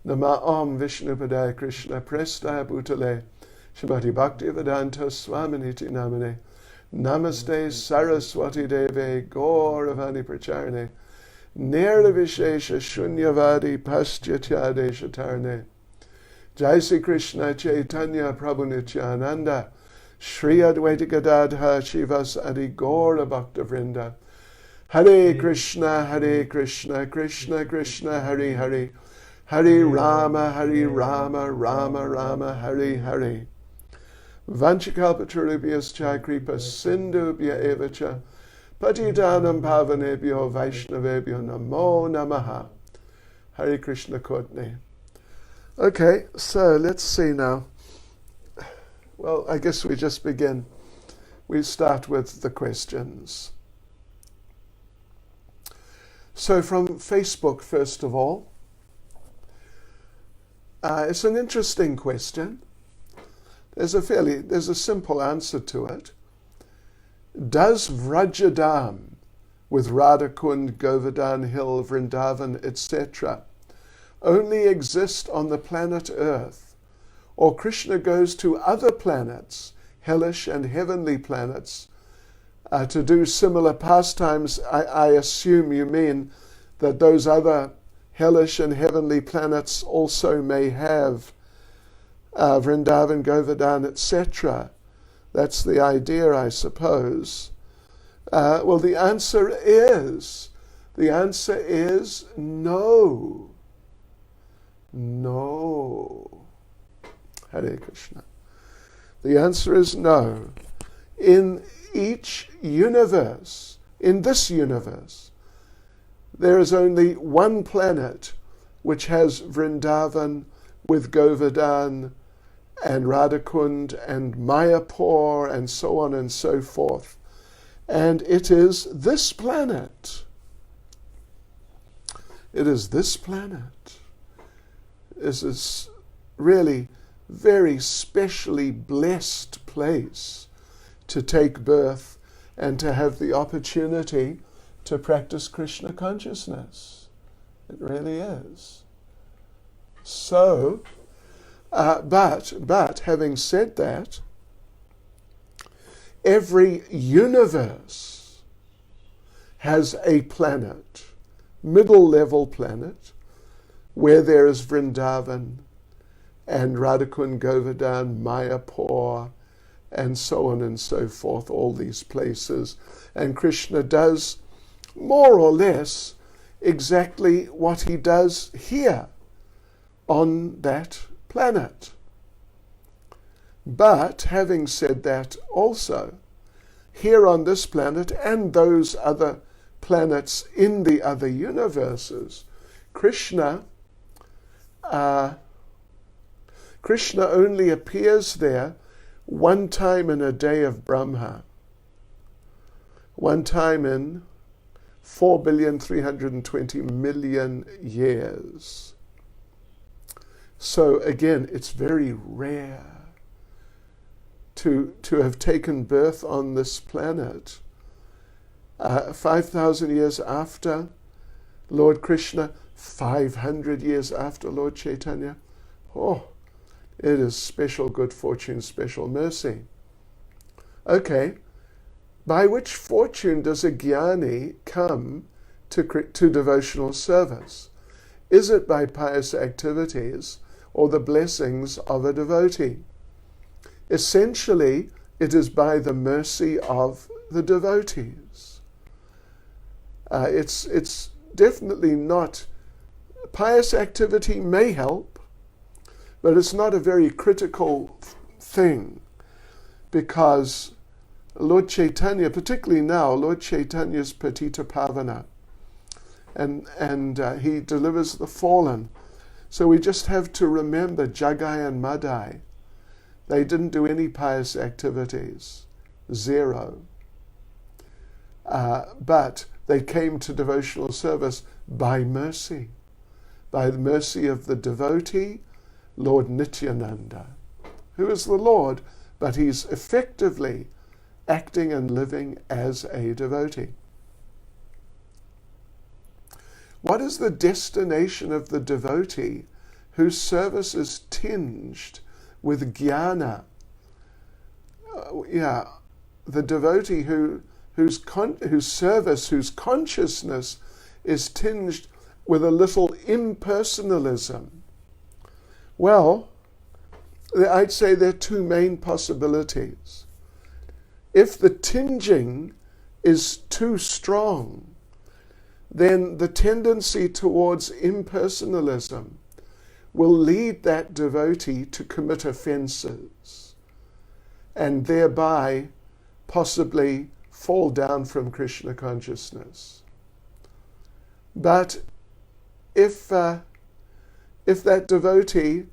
Nama Om Vishnupadaya Krishna Prestaya Bhutale Shrimati Bhaktivedanta Swaminiti Namane Namaste Saraswati Deve Gauravani Pracharne Nirvishesha Shunyavadi Paschatya Shatarne Jai Sri Krishna Chaitanya Prabhu Nityananda Shri Advaita Gadadha Shivas Adi Gaura Bhakta Vrinda Hare Krishna Krishna Krishna Hare Hare Hare Rama Rama Rama Hare Hare Vanchakalpatarubhyascha kripa sindhubhya evacha patitanam pavanebhyo vaishnavebhyo namo namaha. Hare Krishna QnA. Okay, so let's see now. Well, I guess we just begin. We start with the questions. So from Facebook, first of all, it's an interesting question. There's a simple answer to it. Does Vrajadam, with Radhikund, Govardhan Hill, Vrindavan, etc., only exist on the planet Earth, or Krishna goes to other planets, hellish and heavenly planets, to do similar pastimes? I assume you mean that those other hellish and heavenly planets also may have Vrindavan, Govardhan, etc. That's the idea, I suppose. Well, the answer is no. No. Hare Krishna. The answer is no. In each universe, in this universe, there is only one planet which has Vrindavan with Govardhan and Radhikund and Mayapur and so on and so forth. And it is this planet. It is this planet. This is really very specially blessed place to take birth and to have the opportunity to practice Krishna consciousness. It really is. So, but having said that, every universe has a planet, middle level planet, where there is Vrindavan and Radhikund, Govardhan, Mayapur, and so on and so forth, all these places. And Krishna does more or less exactly what he does here on that planet. But having said that also, here on this planet and those other planets in the other universes, Krishna only appears there one time in a day of Brahma, one time in 4,320,000,000 years. So again, it's very rare to have taken birth on this planet. 5,000 years after Lord Krishna, 500 years after Lord Chaitanya. Oh, it is special good fortune, special mercy. Okay, by which fortune does a Gyani come to devotional service? Is it by pious activities or the blessings of a devotee? Essentially, it is by the mercy of the devotees. It's definitely not. Pious activity may help, but it's not a very critical thing, because Lord Chaitanya, particularly now, Lord Chaitanya's Patita Pavana, and he delivers the fallen. So we just have to remember Jagai and Madai. They didn't do any pious activities, zero. But they came to devotional service by mercy, by the mercy of the devotee, Lord Nityananda, who is the Lord, but he's effectively acting and living as a devotee. What is the destination of the devotee whose service is tinged with jnana. The devotee whose service, whose consciousness is tinged with a little impersonalism. Well, I'd say there are two main possibilities. If the tinging is too strong, then the tendency towards impersonalism will lead that devotee to commit offenses and thereby possibly fall down from Krishna consciousness. But if that devotee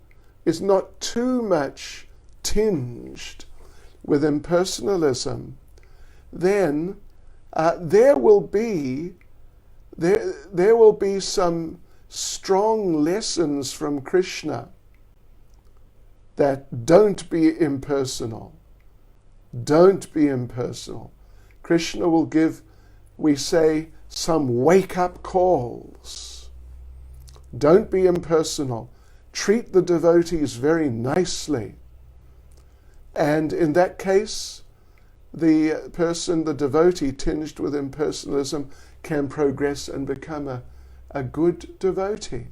is not too much tinged with impersonalism, then there will be some strong lessons from Krishna that don't be impersonal. Don't be impersonal. Krishna will give, we say, some wake-up calls. Don't be impersonal. Treat the devotees very nicely. And in that case, the devotee tinged with impersonalism, can progress and become a good devotee.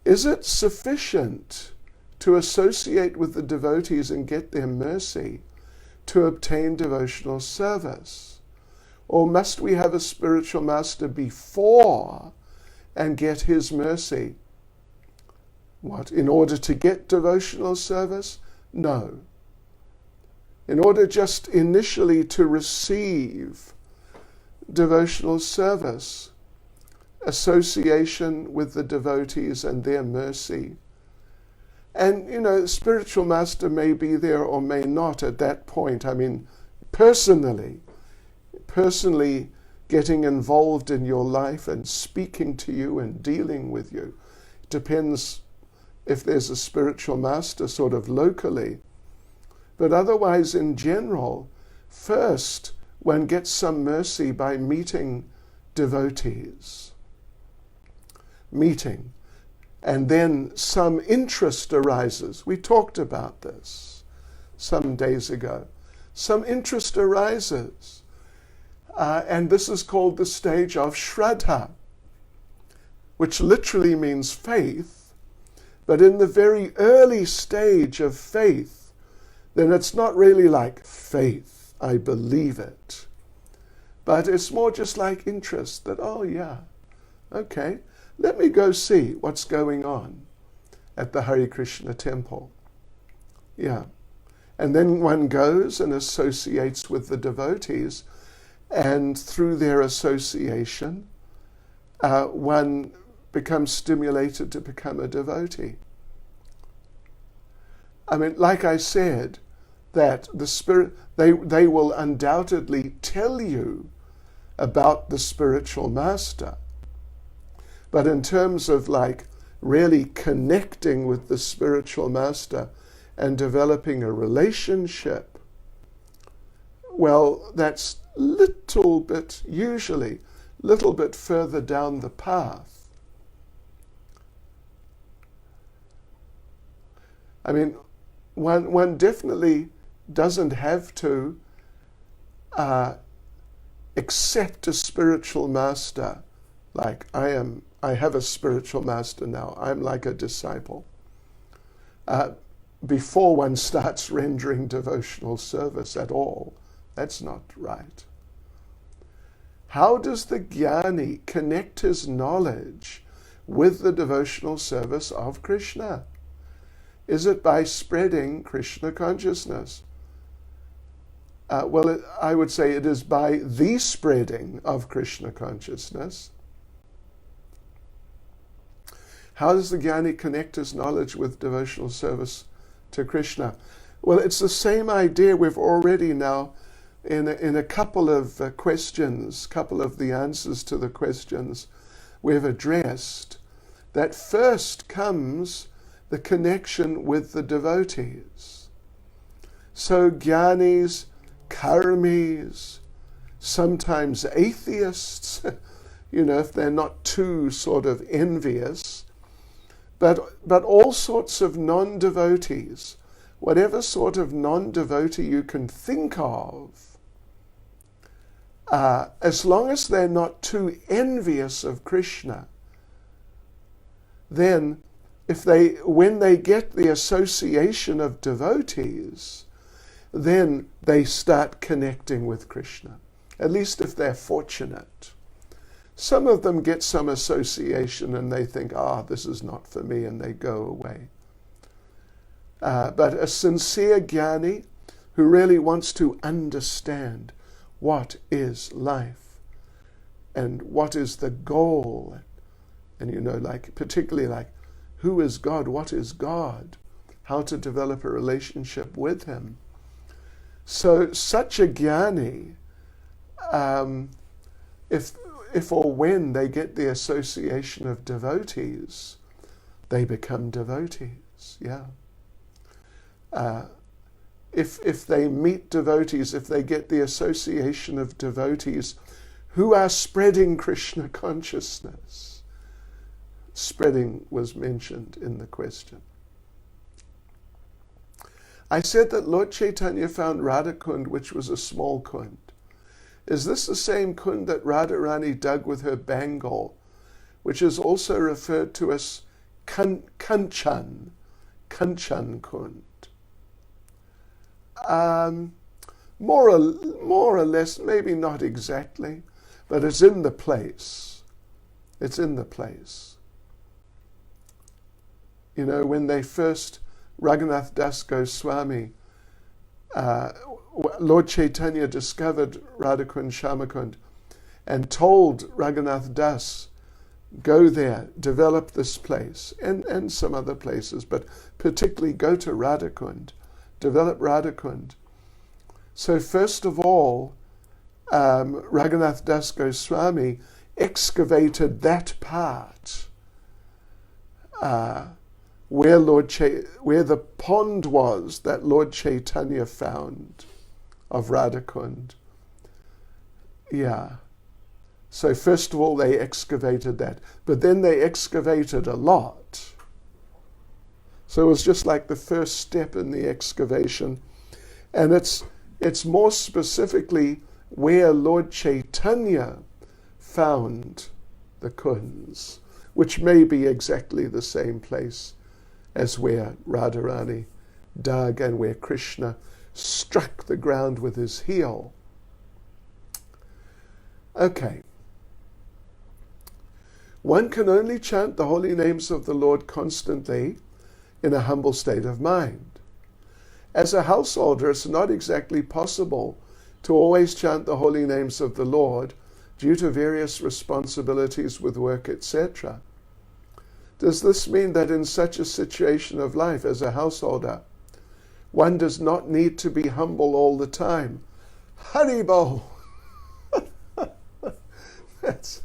Is it sufficient to associate with the devotees and get their mercy to obtain devotional service? Or must we have a spiritual master before and get his mercy? What? In order to get devotional service? No. In order just initially to receive devotional service, association with the devotees and their mercy. And, spiritual master may be there or may not at that point. I mean, personally getting involved in your life and speaking to you and dealing with you. It depends if there's a spiritual master sort of locally. But otherwise, in general, first one gets some mercy by meeting devotees. And then some interest arises. We talked about this some days ago. Some interest arises. And this is called the stage of Shraddha, which literally means faith. But in the very early stage of faith, then it's not really like faith, I believe it. But it's more just like interest that, oh yeah, okay, let me go see what's going on at the Hare Krishna temple. Yeah. And then one goes and associates with the devotees, and through their association, one becomes stimulated to become a devotee. I mean, like I said, that the spirit, they will undoubtedly tell you about the spiritual master. But in terms of really connecting with the spiritual master and developing a relationship, well, that's usually little bit further down the path. I mean, one definitely doesn't have to accept a spiritual master like I have a spiritual master now. I'm like a disciple. Before one starts rendering devotional service at all. That's not right. How does the Gyani connect his knowledge with the devotional service of Krishna? Is it by spreading Krishna consciousness? I would say it is by the spreading of Krishna consciousness. How does the Gyani connect his knowledge with devotional service to Krishna? Well, it's the same idea we've already now, in a couple of questions, couple of the answers to the questions we've addressed, that first comes the connection with the devotees. So Gyanis, karmis, sometimes atheists, if they're not too sort of envious, but all sorts of non-devotees, whatever sort of non-devotee you can think of, as long as they're not too envious of Krishna, then when they get the association of devotees, then they start connecting with Krishna, at least if they're fortunate. Some of them get some association and they think, this is not for me, and they go away. But a sincere Gyani who really wants to understand what is life and what is the goal, and particularly who is God, what is God, how to develop a relationship with Him. So such a Gyani, if or when they get the association of devotees, they become devotees, If they meet devotees, if they get the association of devotees who are spreading Krishna consciousness. Spreading was mentioned in the question. I said that Lord Chaitanya found Radhikund, which was a small kund. Is this the same kund that Radharani dug with her bangle, which is also referred to as Kanchan kund? More or less, maybe not exactly, but it's in the place. It's in the place. When they first, Raghunath Das Goswami, Lord Chaitanya discovered Radhikund Shamakund and told Raghunath Das, go there, develop this place, and some other places, but particularly go to Radhikund, develop Radhikund. So first of all, Raghunath Das Goswami excavated that part where the pond was that Lord Chaitanya found of Radhikund. So first of all they excavated that, but then they excavated a lot. So it was just like the first step in the excavation, and it's more specifically where Lord Chaitanya found the kunds, which may be exactly the same place as where Radharani dug and where Krishna struck the ground with his heel. Okay. One can only chant the holy names of the Lord constantly in a humble state of mind. As a householder, it's not exactly possible to always chant the holy names of the Lord due to various responsibilities with work, etc. Does this mean that in such a situation of life as a householder, one does not need to be humble all the time? Haribol! That's,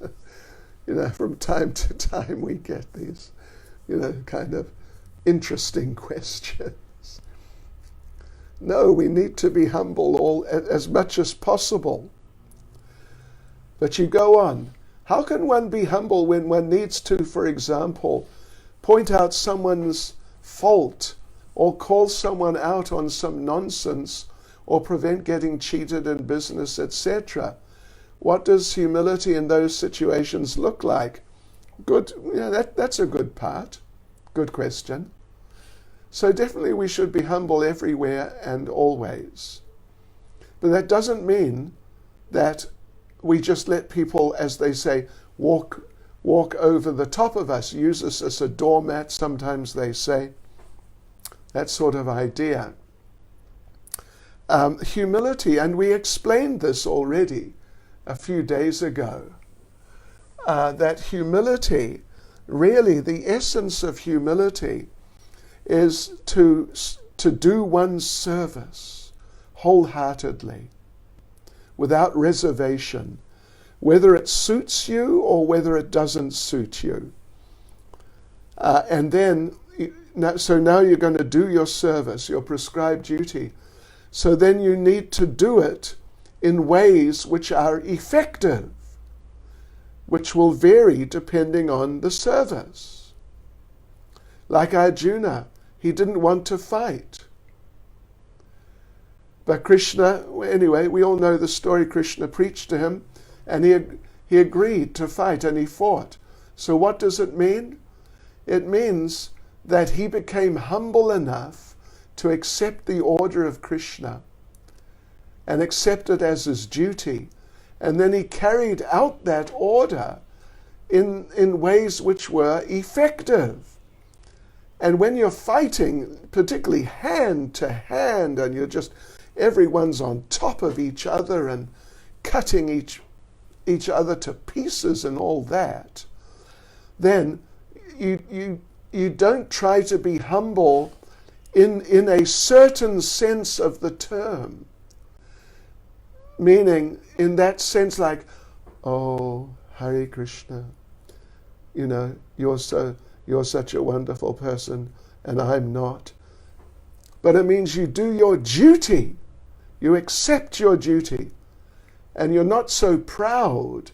from time to time we get these, kind of interesting questions. No, we need to be humble as much as possible. But you go on. How can one be humble when one needs to, for example, point out someone's fault or call someone out on some nonsense or prevent getting cheated in business, etc.? What does humility in those situations look like? Good, that's a good part. Good question. So definitely we should be humble everywhere and always. But that doesn't mean that we just let people, as they say, walk over the top of us, use us as a doormat, sometimes they say. That sort of idea. Humility, and we explained this already a few days ago, that humility, really the essence of humility is to do one's service wholeheartedly, without reservation, whether it suits you or whether it doesn't suit you. And then, so now you're going to do your service, your prescribed duty. So then you need to do it in ways which are effective. which will vary depending on the service. Like Arjuna, he didn't want to fight. But Krishna, anyway, we all know the story. Krishna preached to him, and he agreed to fight, and he fought. So what does it mean? It means that he became humble enough to accept the order of Krishna and accept it as his duty. And then he carried out that order in ways which were effective. And when you're fighting, particularly hand to hand, and everyone's on top of each other and cutting each other to pieces and all that, then you don't try to be humble in a certain sense of the term. Meaning, in that sense, like, oh, Hare Krishna, you're such a wonderful person, and I'm not. But it means you do your duty. You accept your duty. And you're not so proud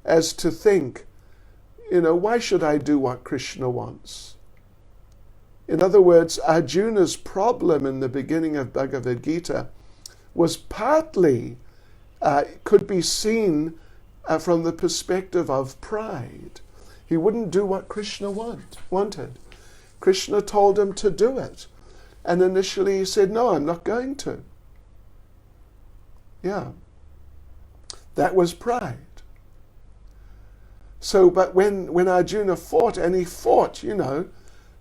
as to think, why should I do what Krishna wants? In other words, Arjuna's problem in the beginning of Bhagavad Gita was partly could be seen from the perspective of pride. He wouldn't do what Krishna wanted. Krishna told him to do it. And initially he said, no, I'm not going to. Yeah. That was pride. So, but when Arjuna fought, and he fought,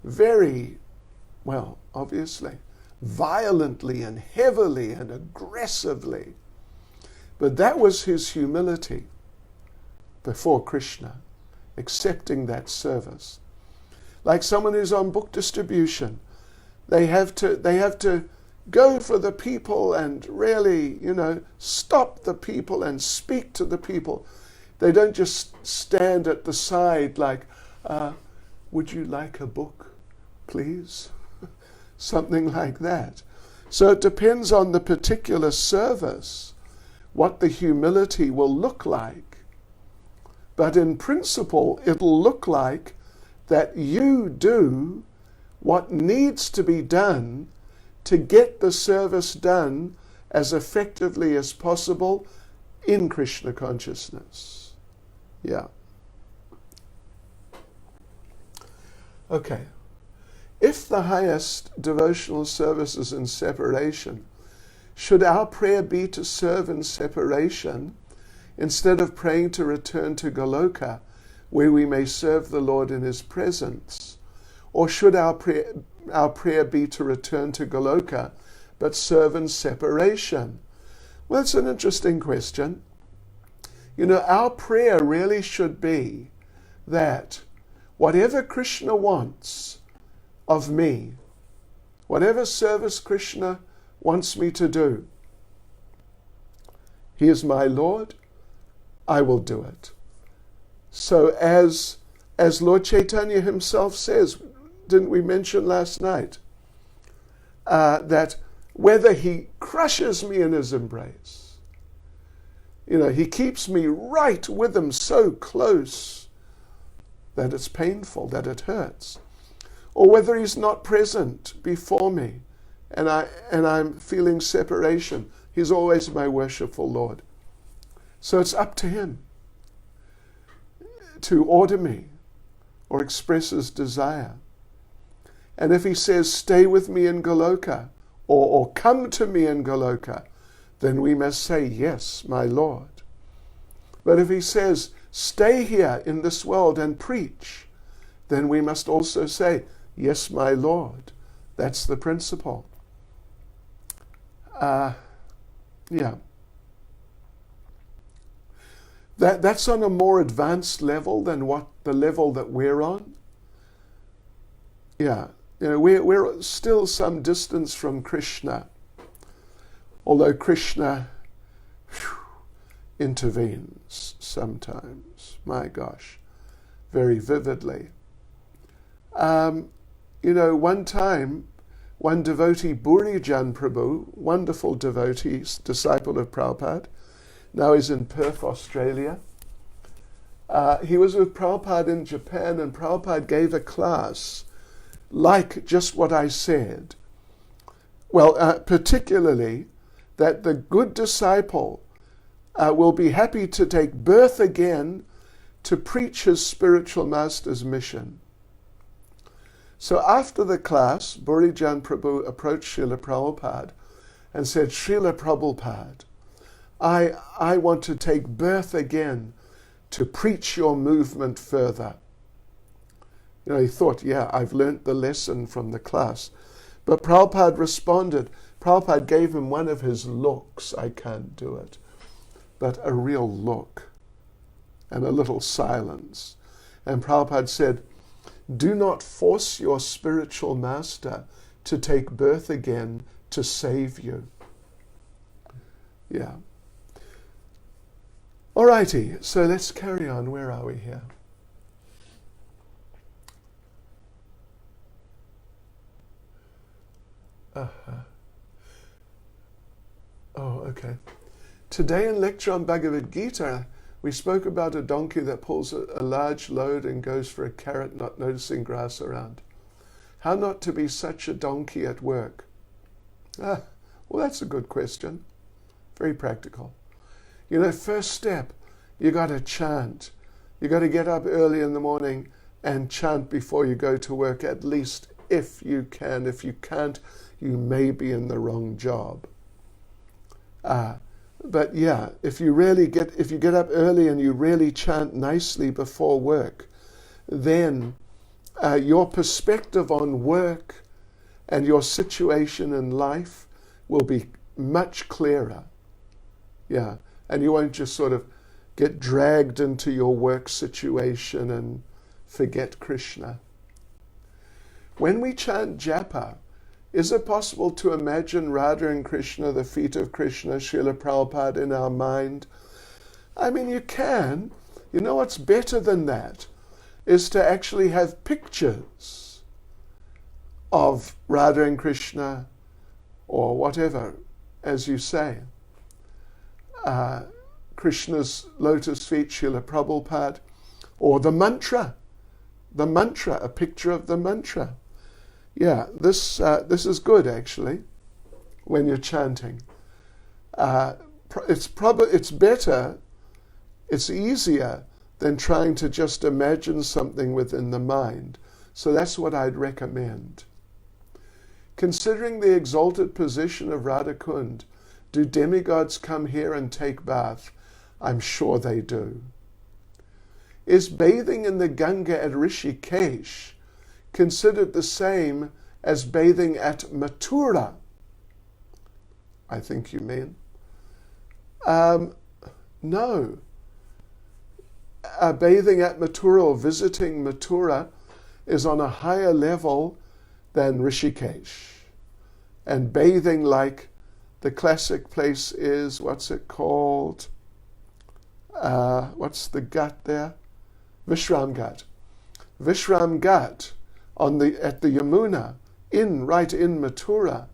very, well, obviously, violently and heavily and aggressively. But that was his humility before Krishna, accepting that service. Like someone who's on book distribution, they have to go for the people and really, stop the people and speak to the people. They don't just stand at the side like, would you like a book, please? Something like that. So it depends on the particular service, what the humility will look like. But in principle, it'll look like that you do what needs to be done to get the service done as effectively as possible in Krishna consciousness. Yeah. Okay. If the highest devotional service is in separation, should our prayer be to serve in separation instead of praying to return to Goloka, where we may serve the Lord in his presence? Or should our prayer be to return to Goloka, but serve in separation? Well, it's an interesting question. Our prayer really should be that whatever Krishna wants of me, whatever service Krishna wants me to do, he is my Lord, I will do it. So as Lord Chaitanya himself says, didn't we mention last night, that whether he crushes me in his embrace, he keeps me right with him so close that it's painful, that it hurts, or whether he's not present before me and I'm feeling separation, he's always my worshipful Lord. So it's up to him to order me or express his desire. And if he says, stay with me in Goloka, or come to me in Goloka, then we must say, yes, my Lord. But if he says, stay here in this world and preach, then we must also say, yes, my Lord. That's the principle. Yeah. That's on a more advanced level than what the level that we're on. Yeah. We're still some distance from Krishna, although Krishna intervenes sometimes, my gosh, very vividly. One time, one devotee, Burijan Prabhu, wonderful devotee, disciple of Prabhupada, now he's in Perth, Australia. He was with Prabhupada in Japan, and Prabhupada gave a class like just what I said. Well, particularly that the good disciple will be happy to take birth again to preach his spiritual master's mission. So after the class, Burijan Prabhu approached Srila Prabhupada and said, Srila Prabhupada, I want to take birth again to preach your movement further. You know, he thought, yeah, I've learnt the lesson from the class. But Prabhupada responded. Prabhupada gave him one of his looks. I can't do it. But a real look and a little silence. And Prabhupada said, do not force your spiritual master to take birth again to save you. Yeah. Alrighty, so let's carry on. Where are we here? Oh, okay. Today in lecture on Bhagavad Gita, we spoke about a donkey that pulls a large load and goes for a carrot, not noticing grass around. How not to be such a donkey at work? Well, that's a good question. Very practical. You know, first step, you got to chant. You got to get up early in the morning and chant before you go to work, at least if you can. If you can't, you may be in the wrong job. But yeah, if you get up early and you really chant nicely before work, then your perspective on work and your situation in life will be much clearer. Yeah, and you won't just sort of get dragged into your work situation and forget Krishna. When we chant japa, is it possible to imagine Radha and Krishna, the feet of Krishna, Srila Prabhupada in our mind? I mean, you can. You know what's better than that is to actually have pictures of Radha and Krishna, or whatever, as you say. Krishna's lotus feet, Srila Prabhupada, or the mantra, a picture of the mantra. Yeah, this is good actually. When you're chanting, it's better, it's easier than trying to just imagine something within the mind. So that's what I'd recommend. Considering the exalted position of Radhikund, do demigods come here and take bath? I'm sure they do. Is bathing in the Ganga at Rishikesh considered the same as bathing at Mathura? I think you mean. No. Bathing at Mathura or visiting Mathura is on a higher level than Rishikesh. And bathing, like the classic place is, what's it called? What's the Ghat there? Vishram Ghat. Vishram Ghat at the Yamuna, right in Mathura,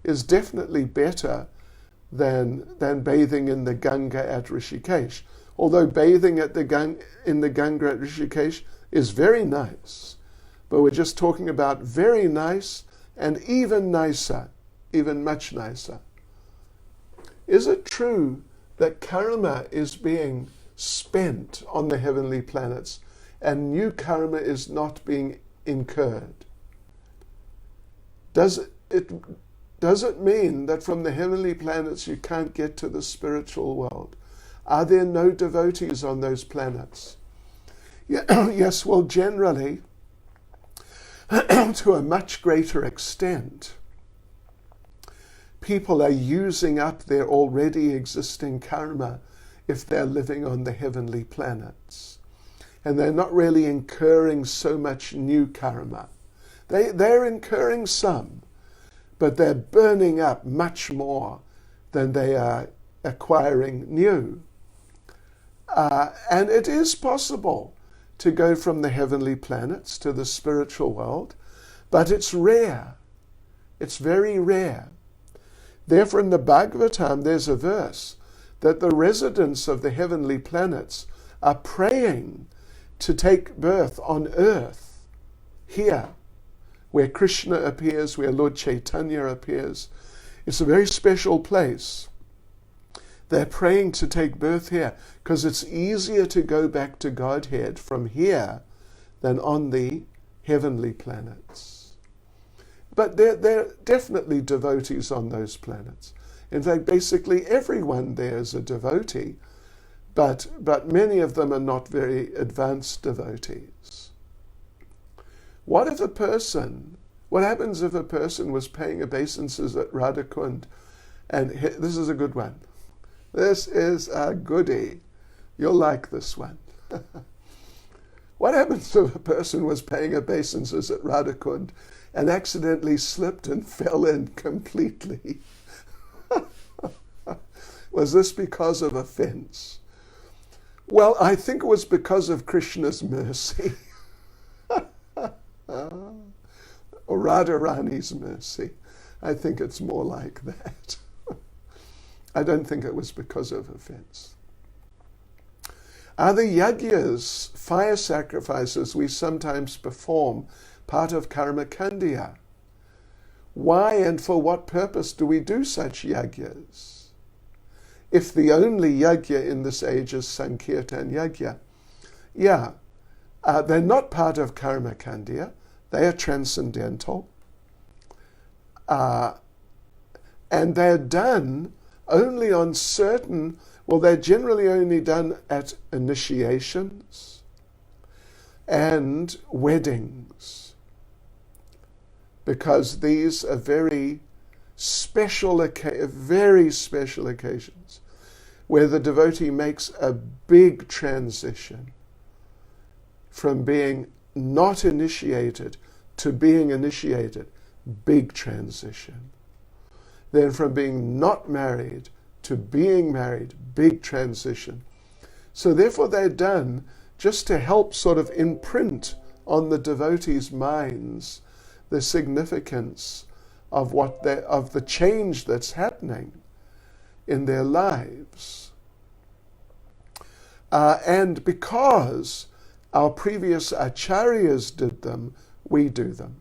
is definitely better than bathing in the Ganga at Rishikesh. Although bathing in the Ganga at Rishikesh is very nice, but we're just talking about very nice and even nicer, even much nicer. Is it true that karma is being spent on the heavenly planets and new karma is not being incurred? Does it mean that from the heavenly planets you can't get to the spiritual world? Are there no devotees on those planets? Yes, well, generally, to a much greater extent, people are using up their already existing karma if they're living on the heavenly planets. And they're not really incurring so much new karma. They're incurring some, but they're burning up much more than they are acquiring new. And it is possible to go from the heavenly planets to the spiritual world, but it's rare. It's very rare. Therefore, in the Bhagavatam, there's a verse that the residents of the heavenly planets are praying to take birth on earth, here, where Krishna appears, where Lord Chaitanya appears. It's a very special place. They're praying to take birth here because it's easier to go back to Godhead from here than on the heavenly planets. But there are definitely devotees on those planets. In fact, basically everyone there is a devotee, but many of them are not very advanced devotees. What happens if a person was paying obeisances at Radhikund, and this is a good one. This is a goodie. You'll like this one. What happens if a person was paying obeisances at Radhikund and accidentally slipped and fell in completely? Was this because of offense? Well, I think it was because of Krishna's mercy. Or Radharani's mercy. I think it's more like that. I don't think it was because of offense. Are the yagyas, fire sacrifices we sometimes perform, part of karma kandya? Why and for what purpose do we do such yagyas? If the only yagya in this age is Sankirtan yagya, they're not part of karma kandya. They are transcendental. And they're done only on certain, they're generally only done at initiations and weddings, because these are very special occasions where the devotee makes a big transition from being not initiated to being initiated. Big transition. Then from being not married to being married, big transition. So therefore they're done just to help sort of imprint on the devotees' minds the significance of the change that's happening in their lives. And because our previous acharyas did them, we do them.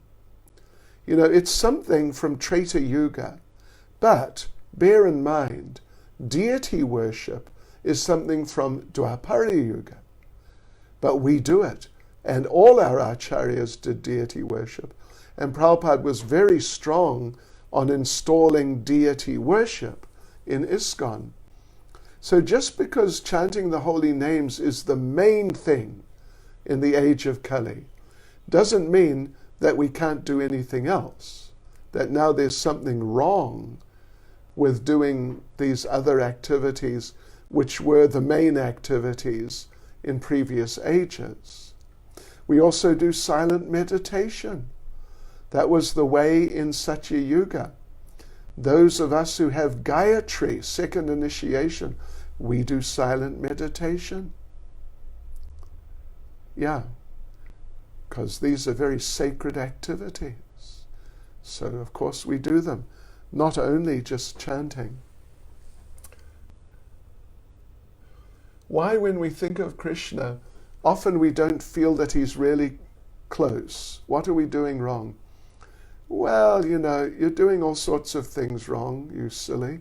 It's something from Treta Yuga. But bear in mind, deity worship is something from Dwapara Yuga. But we do it. And all our acharyas did deity worship. And Prabhupada was very strong on installing deity worship in ISKCON. So just because chanting the holy names is the main thing in the age of Kali, doesn't mean that we can't do anything else. That now there's something wrong with doing these other activities which were the main activities in previous ages. We also do silent meditation. That was the way in Satya Yuga. Those of us who have Gayatri, second initiation, we do silent meditation. Because these are very sacred activities. So of course we do them. Not only just chanting. Why, when we think of Krishna, often we don't feel that he's really close? What are we doing wrong? Well, you're doing all sorts of things wrong, you silly.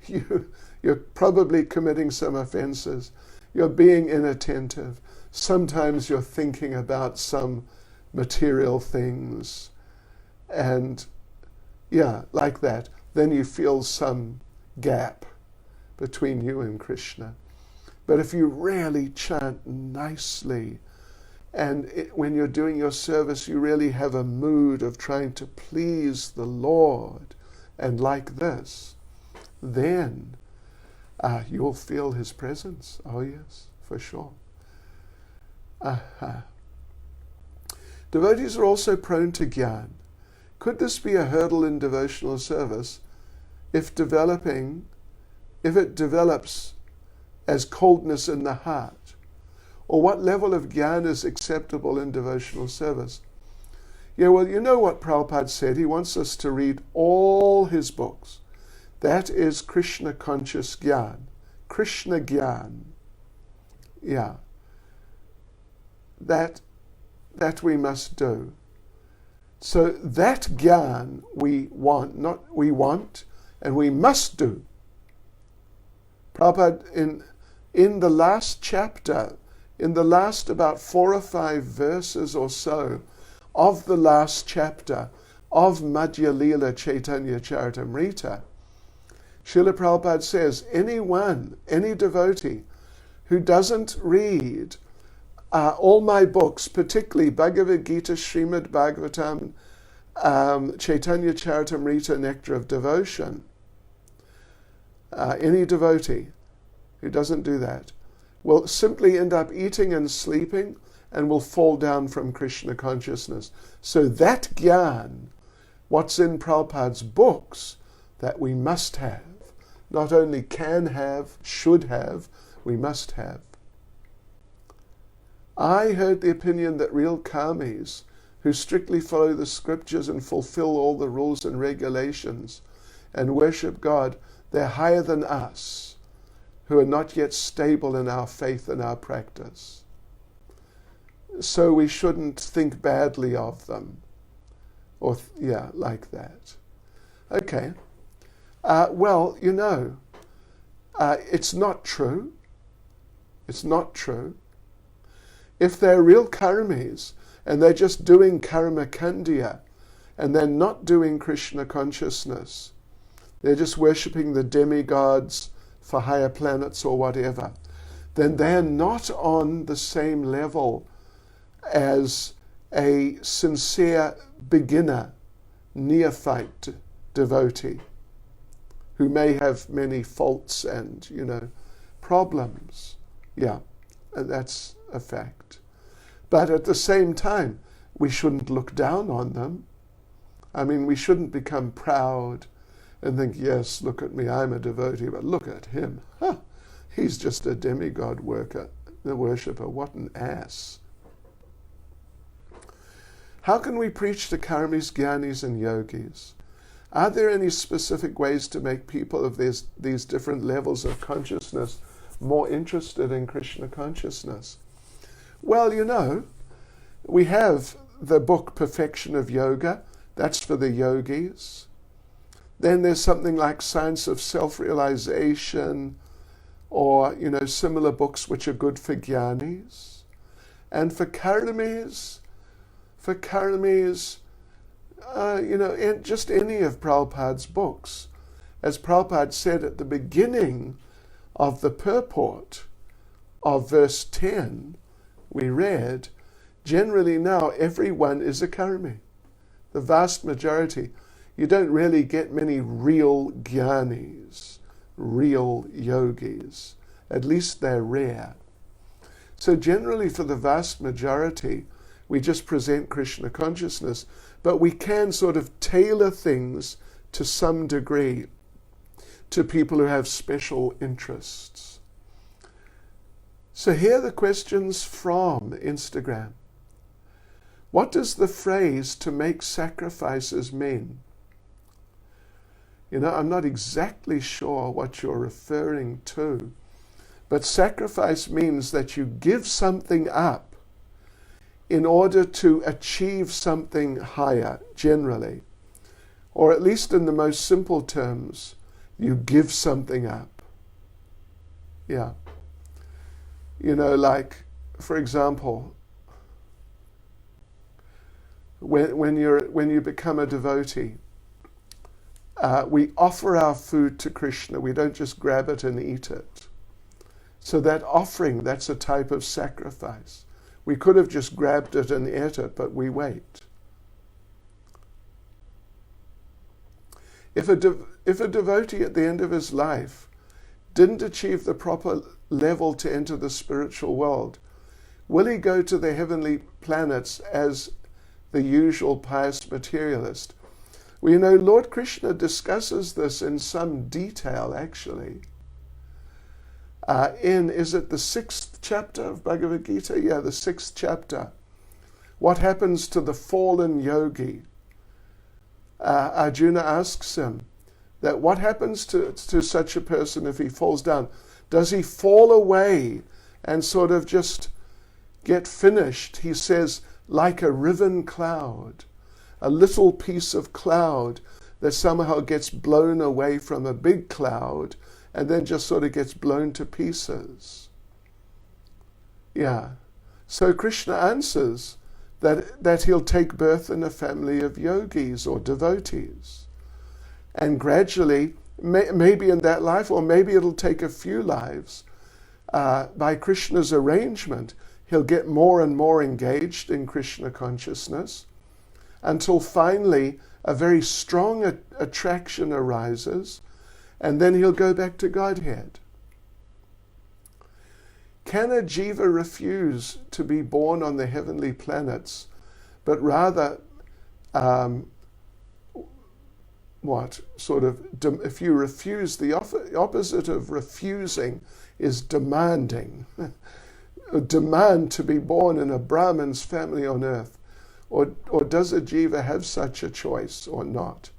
You're probably committing some offenses. You're being inattentive. Sometimes you're thinking about some material things. And like that. Then you feel some gap between you and Krishna. But if you really chant nicely, and when you're doing your service, you really have a mood of trying to please the Lord, and like this, then you'll feel his presence. Oh yes, for sure. Devotees are also prone to gyan. Could this be a hurdle in devotional service if it develops as coldness in the heart? Or what level of gyan is acceptable in devotional service? You know what Prabhupada said? He wants us to read all his books. That is Krishna conscious gyan, Krishna Gyan. Yeah. That we must do. So that Gyan we want, and we must do. Prabhupada, in the last chapter, in the last about 4 or 5 verses or so of the last chapter of Madhya Lila Chaitanya Charitamrita, Srila Prabhupada says, any devotee who doesn't read all my books, particularly Bhagavad Gita, Srimad Bhagavatam, Chaitanya Charitamrita, Nectar of Devotion, any devotee who doesn't do that will simply end up eating and sleeping and will fall down from Krishna consciousness. So that Gyan, what's in Prabhupada's books, that we must have, not only can have, should have, we must have. I heard the opinion that real karmis, who strictly follow the scriptures and fulfill all the rules and regulations and worship God, they're higher than us, who are not yet stable in our faith and our practice. So we shouldn't think badly of them, or like that. Okay. Well, it's not true. It's not true. If they're real karmis and they're just doing karma kandya and they're not doing Krishna consciousness, they're just worshipping the demigods for higher planets or whatever, then they're not on the same level as a sincere beginner, neophyte devotee who may have many faults and, problems. Yeah, that's a fact. But at the same time, we shouldn't look down on them. I mean, we shouldn't become proud and think, yes, look at me, I'm a devotee, but look at him. He's just a demigod worshipper. What an ass. How can we preach to karmis, gyanis, and yogis? Are there any specific ways to make people of these different levels of consciousness more interested in Krishna consciousness? Well, we have the book Perfection of Yoga. That's for the yogis. Then there's something like Science of Self-Realization, or, similar books which are good for Gyanis. And for karmis, just any of Prabhupada's books. As Prabhupada said at the beginning of the purport of verse 10, we read, generally now everyone is a karmi. The vast majority. You don't really get many real Gyanis, real yogis. At least they're rare. So generally for the vast majority, we just present Krishna consciousness, but we can sort of tailor things to some degree to people who have special interests. So here are the questions from Instagram. What does the phrase "to make sacrifices" mean? I'm not exactly sure what you're referring to, but sacrifice means that you give something up in order to achieve something higher, generally. Or at least in the most simple terms, you give something up. Yeah. Like, for example, when you become a devotee, we offer our food to Krishna. We don't just grab it and eat it. So that offering, that's a type of sacrifice. We could have just grabbed it and ate it, but we wait. If a devotee at the end of his life didn't achieve the proper level to enter the spiritual world, will he go to the heavenly planets as the usual pious materialist? Well, Lord Krishna discusses this in some detail, actually. Is it the 6th chapter of Bhagavad Gita? Yeah, the 6th chapter. What happens to the fallen yogi? Arjuna asks him that what happens to such a person if he falls down? Does he fall away and sort of just get finished? He says, like a riven cloud, a little piece of cloud that somehow gets blown away from a big cloud and then just sort of gets blown to pieces. Yeah. So Krishna answers that he'll take birth in a family of yogis or devotees. And gradually, maybe in that life, or maybe it'll take a few lives, by Krishna's arrangement, he'll get more and more engaged in Krishna consciousness until finally a very strong attraction arises, and then he'll go back to Godhead. Can a jiva refuse to be born on the heavenly planets, but rather, if you refuse, the opposite of refusing is demanding. Demand to be born in a Brahmin's family on earth. Or does a jiva have such a choice or not?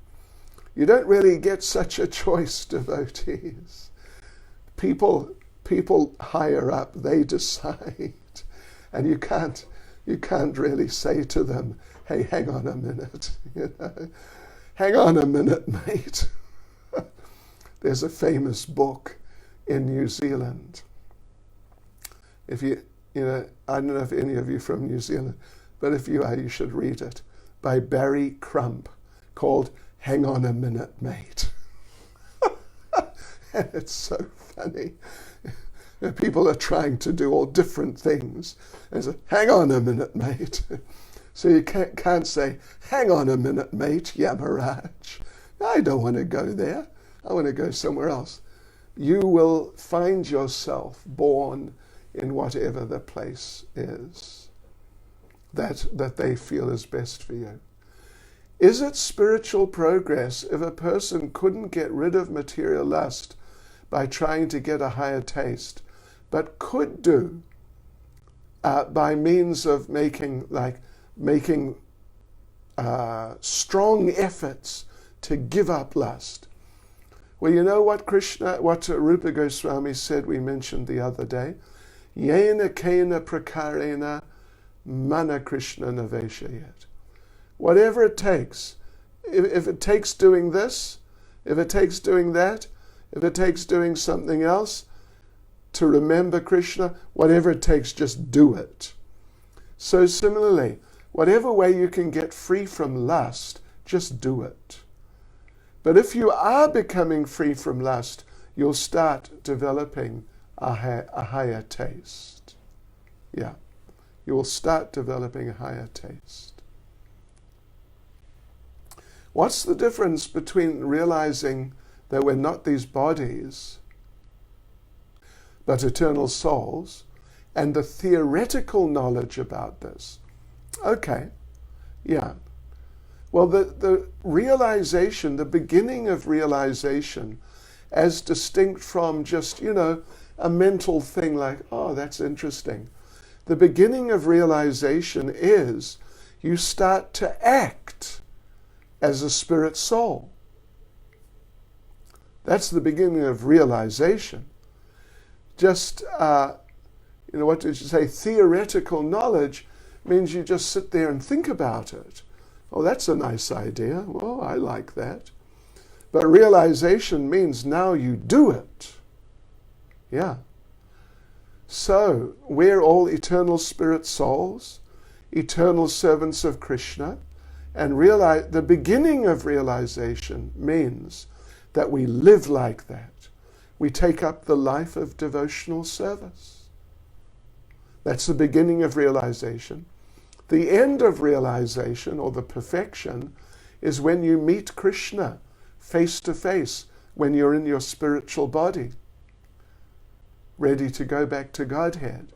You don't really get such a choice, devotees. People higher up, they decide. And you can't really say to them, hey, hang on a minute, hang on a minute, mate. There's a famous book in New Zealand. If I don't know if any of you are from New Zealand, but if you are, you should read it, by Barry Crump, called Hang On a Minute, Mate. And it's so funny. People are trying to do all different things. And say, hang on a minute, mate. So you can't say, hang on a minute, mate, Yamaraj. I don't want to go there. I want to go somewhere else. You will find yourself born in whatever the place is that they feel is best for you. Is it spiritual progress if a person couldn't get rid of material lust by trying to get a higher taste, but could do by means of making strong efforts to give up lust? Well, you know what Rupa Goswami said, we mentioned the other day, Yena kena prakarena mana Krishna naveshayat. Whatever it takes, if it takes doing this, if it takes doing that, if it takes doing something else to remember Krishna, whatever it takes, just do it. So similarly, whatever way you can get free from lust, just do it. But if you are becoming free from lust, you'll start developing a higher taste. Yeah, you will start developing a higher taste. What's the difference between realizing that we're not these bodies, but eternal souls, and the theoretical knowledge about this? Okay, yeah. Well, the realization, the beginning of realization, as distinct from just, a mental thing like, oh, that's interesting. The beginning of realization is you start to act as a spirit soul. That's the beginning of realization. Just, what did you say? Theoretical knowledge means you just sit there and think about it. Oh, that's a nice idea. Well, I like that. But realization means now you do it. Yeah. So, we're all eternal spirit souls, eternal servants of Krishna, and the beginning of realization means that we live like that. We take up the life of devotional service. That's the beginning of realization. The end of realization, or the perfection, is when you meet Krishna face to face, when you're in your spiritual body, ready to go back to Godhead.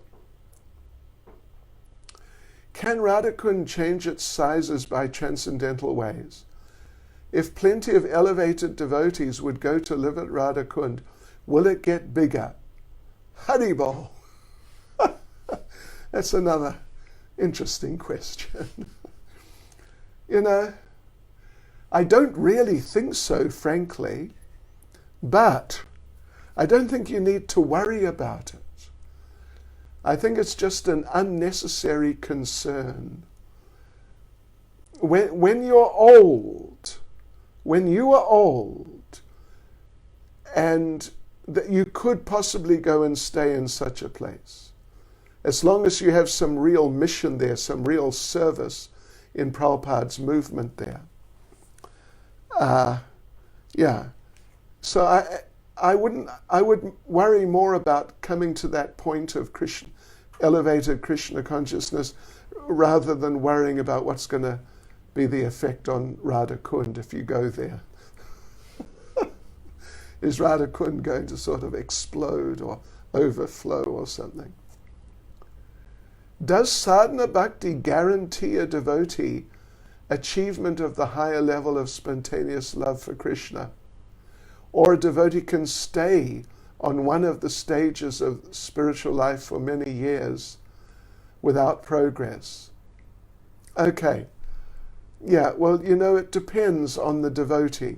Can Radhikund change its sizes by transcendental ways? If plenty of elevated devotees would go to live at Radhikund, will it get bigger? Haribol. That's another interesting question. I don't really think so, frankly, but I don't think you need to worry about it. I think it's just an unnecessary concern. When you're old, when you are old, and that you could possibly go and stay in such a place, as long as you have some real mission there, some real service in Prabhupada's movement there. So I would worry more about coming to that point of elevated Krishna consciousness, rather than worrying about what's going to be the effect on Radhikund if you go there. Is Radhikund going to sort of explode or overflow or something? Does sadhana bhakti guarantee a devotee achievement of the higher level of spontaneous love for Krishna? Or a devotee can stay on one of the stages of spiritual life for many years without progress? Okay. Yeah, well, it depends on the devotee.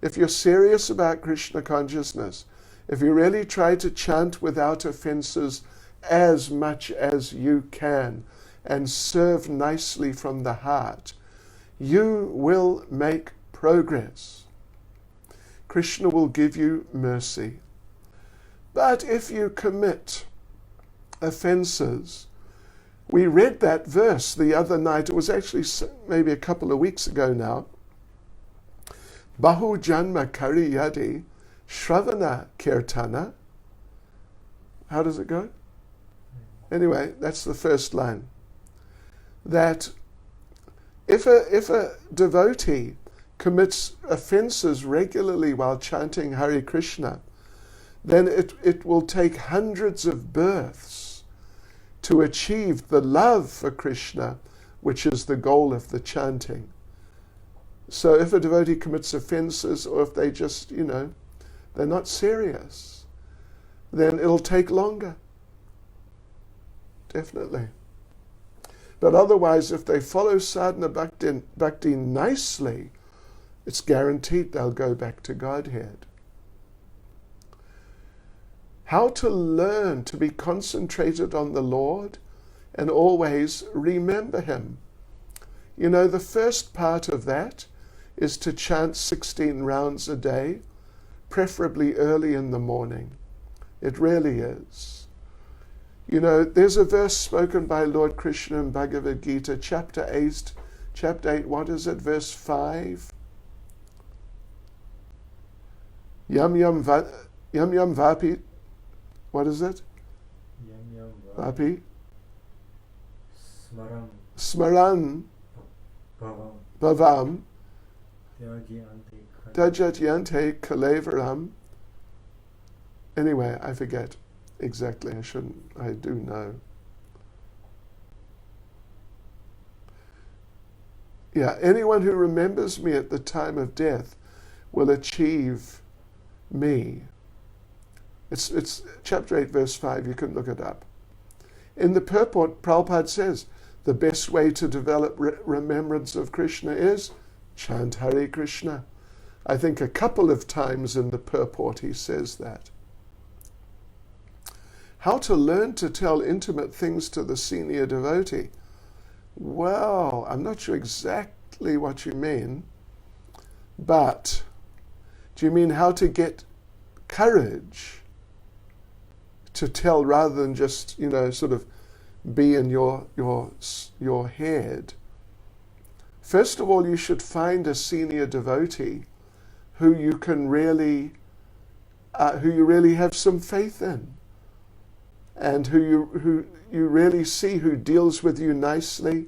If you're serious about Krishna consciousness, if you really try to chant without offenses as much as you can and serve nicely from the heart, you will make progress. Krishna will give you mercy. But if you commit offenses, we read that verse the other night, it was actually maybe a couple of weeks ago now. Bahu janma kariyadi shravana kirtana. How does it go? Anyway, that's the first line. That if a devotee commits offenses regularly while chanting Hare Krishna, then it will take hundreds of births to achieve the love for Krishna, which is the goal of the chanting. So if a devotee commits offenses, or if they just, they're not serious, then it'll take longer. Definitely. But otherwise, if they follow sadhana bhakti nicely, it's guaranteed they'll go back to Godhead. How to learn to be concentrated on the Lord and always remember Him. The first part of that is to chant 16 rounds a day, preferably early in the morning. It really is. There's a verse spoken by Lord Krishna in Bhagavad Gita, chapter 8, what is it, verse 5? Yam yam vapi, what is it? Yam yam Vapi? smaram Bhavam yagyante Dajatyante Kalevaram. Anyway, I forget exactly. I do know. Yeah, anyone who remembers me at the time of death will achieve me. It's chapter 8, verse 5. You can look it up. In the purport, Prabhupada says, the best way to develop remembrance of Krishna is chant Hare Krishna. I think a couple of times in the purport he says that. How to learn to tell intimate things to the senior devotee. Well, I'm not sure exactly what you mean, but do you mean how to get courage to tell rather than just, sort of be in your head? First of all, you should find a senior devotee who you can really, who you really have some faith in, and who you really see who deals with you nicely,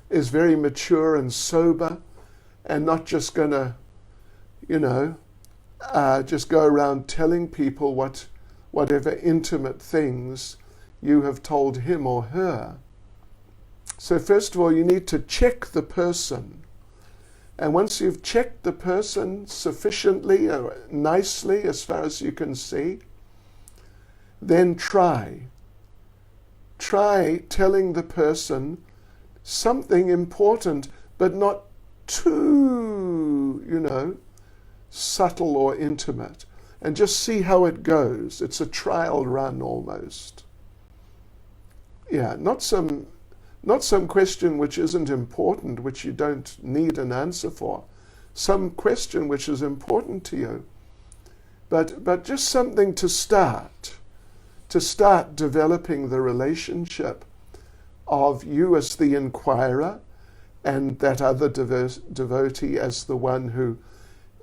is very mature and sober, and not just gonna, just go around telling people whatever intimate things you have told him or her. So first of all, you need to check the person. And once you've checked the person sufficiently, nicely, as far as you can see, then try telling the person something important, but not too, subtle or intimate. and just see how it goes. It's a trial run almost. Yeah, not some question which isn't important, which you don't need an answer for. Some question which is important to you. But just something to start developing the relationship of you as the inquirer and that other devotee as the one who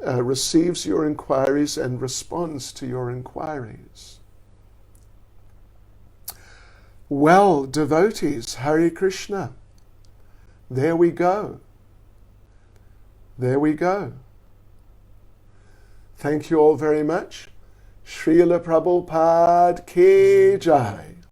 receives your inquiries and responds to your inquiries. Well, devotees, Hare Krishna. There we go. There we go. Thank you all very much. Srila Prabhupada Ki Jai.